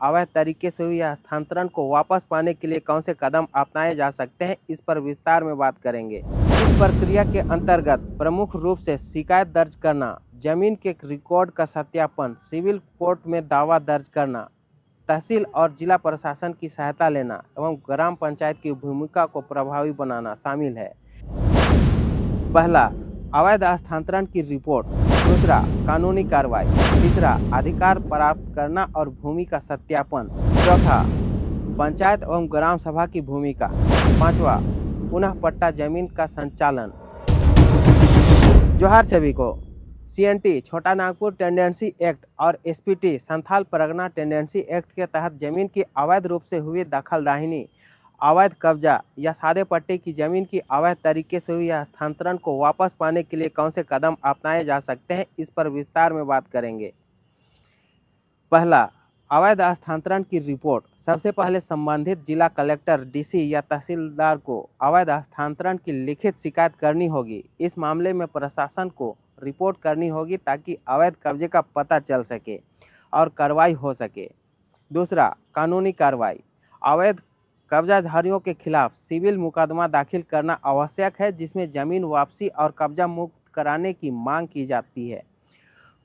अवैध तरीके से हुई हस्तांतरण को वापस पाने के लिए कौन से कदम अपनाए जा सकते हैं, इस पर विस्तार में बात करेंगे। इस प्रक्रिया के अंतर्गत प्रमुख रूप से शिकायत दर्ज करना, जमीन के रिकॉर्ड का सत्यापन, सिविल कोर्ट में दावा दर्ज करना, तहसील और जिला प्रशासन की सहायता लेना एवं ग्राम पंचायत की भूमिका को प्रभावी बनाना शामिल है। पहला, अवैध हस्तांतरण की रिपोर्ट। दूसरा, कानूनी कार्रवाई। तीसरा, अधिकार प्राप्त करना और भूमि का सत्यापन। चौथा, पंचायत एवं ग्राम सभा की भूमिका। पांचवा, पुनः पट्टा जमीन का संचालन। जोहार सभी को। CNT छोटा नागपुर टेंडेंसी एक्ट और SPT Santhal Pargana tendency act के तहत जमीन की अवैध रूप से हुई दखलदाहिनी, अवैध कब्जा या सादे पट्टे की जमीन की अवैध तरीके से हुई हस्तांतरण को वापस पाने के लिए कौन से कदम अपनाए जा सकते हैं, इस पर विस्तार में बात करेंगे। पहला, अवैध हस्तांतरण की रिपोर्ट। सबसे पहले संबंधित जिला कलेक्टर, DC या तहसीलदार को अवैध हस्तांतरण की लिखित शिकायत करनी होगी। इस मामले में प्रशासन को रिपोर्ट करनी होगी ताकि अवैध कब्जे का पता चल सके और कार्रवाई हो सके। दूसरा, कानूनी कार्रवाई। अवैध कब्जाधारियों के खिलाफ सिविल मुकदमा दाखिल करना आवश्यक है, जिसमें जमीन वापसी और कब्जा मुक्त कराने की मांग की जाती है।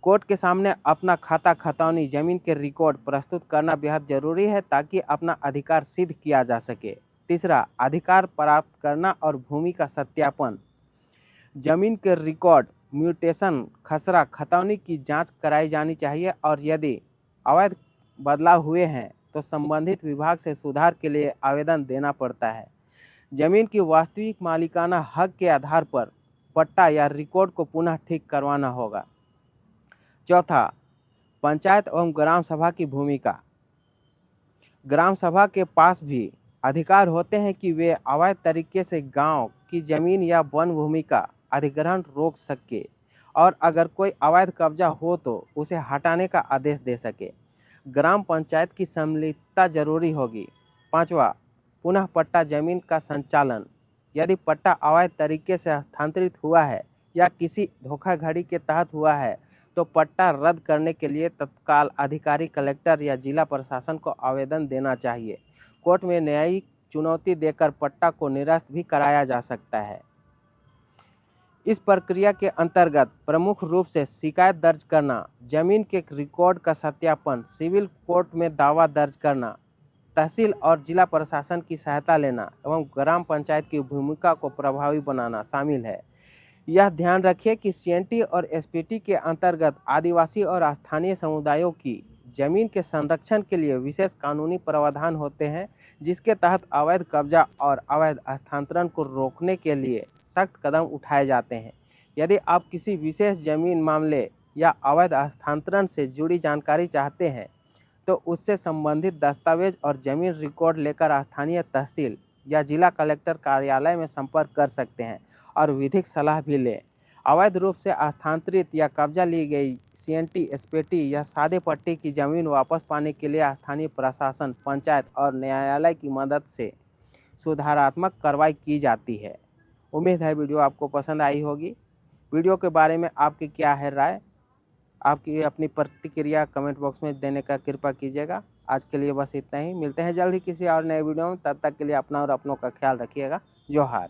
कोर्ट के सामने अपना खाता खतौनी, जमीन के रिकॉर्ड प्रस्तुत करना बेहद जरूरी है ताकि अपना अधिकार सिद्ध किया जा सके। तीसरा, अधिकार प्राप्त करना और भूमि का सत्यापन। जमीन के रिकॉर्ड, म्यूटेशन, खसरा, खतौनी की जांच कराई जानी चाहिए और यदि अवैध बदलाव हुए हैं तो संबंधित विभाग से सुधार के लिए आवेदन देना पड़ता है। जमीन की वास्तविक मालिकाना हक के आधार पर पट्टा या रिकॉर्ड को पुनः ठीक करवाना होगा। चौथा, पंचायत एवं ग्राम सभा की भूमिका। ग्राम सभा के पास भी अधिकार होते हैं कि वे अवैध तरीके से गांव की जमीन या वन भूमि का अधिग्रहण रोक सके और अगर कोई अवैध कब्जा हो तो उसे हटाने का आदेश दे सके। ग्राम पंचायत की सम्मिलितता जरूरी होगी। पांचवा, पुनः पट्टा जमीन का संचालन। यदि पट्टा अवैध तरीके से हस्तांतरित हुआ है या किसी धोखाधड़ी के तहत हुआ है तो पट्टा रद्द करने के लिए तत्काल अधिकारी कलेक्टर या जिला प्रशासन को आवेदन देना चाहिए। कोर्ट में न्यायिक चुनौती देकर पट्टा को निरस्त भी कराया जा सकता है। इस प्रक्रिया के अंतर्गत प्रमुख रूप से शिकायत दर्ज करना, जमीन के रिकॉर्ड का सत्यापन, सिविल कोर्ट में दावा दर्ज करना, तहसील और जिला प्रशासन की सहायता लेना एवं ग्राम पंचायत की भूमिका को प्रभावी बनाना शामिल है। यह ध्यान रखिए कि CNT और SPT के अंतर्गत आदिवासी और स्थानीय समुदायों की जमीन के संरक्षण के लिए विशेष कानूनी प्रावधान होते हैं, जिसके तहत अवैध कब्जा और अवैध हस्तांतरण को रोकने के लिए सख्त कदम उठाए जाते हैं। यदि आप किसी विशेष जमीन मामले या अवैध हस्तांतरण से जुड़ी जानकारी चाहते हैं तो उससे संबंधित दस्तावेज और जमीन रिकॉर्ड लेकर स्थानीय तहसील या जिला कलेक्टर कार्यालय में संपर्क कर सकते हैं और विधिक सलाह भी लें। अवैध रूप से हस्तांतरित या कब्जा ली गई CNT, SPT या सादे पट्टे की जमीन वापस पाने के लिए स्थानीय प्रशासन, पंचायत और न्यायालय की मदद से सुधारात्मक कार्रवाई की जाती है। उम्मीद है वीडियो आपको पसंद आई होगी। वीडियो के बारे में आपकी क्या है राय, आपकी अपनी प्रतिक्रिया कमेंट बॉक्स में देने का कृपा कीजिएगा। आज के लिए बस इतना ही। मिलते हैं जल्द ही किसी और नए वीडियो में। तब तक के लिए अपना और अपनों का ख्याल रखिएगा। जोहार।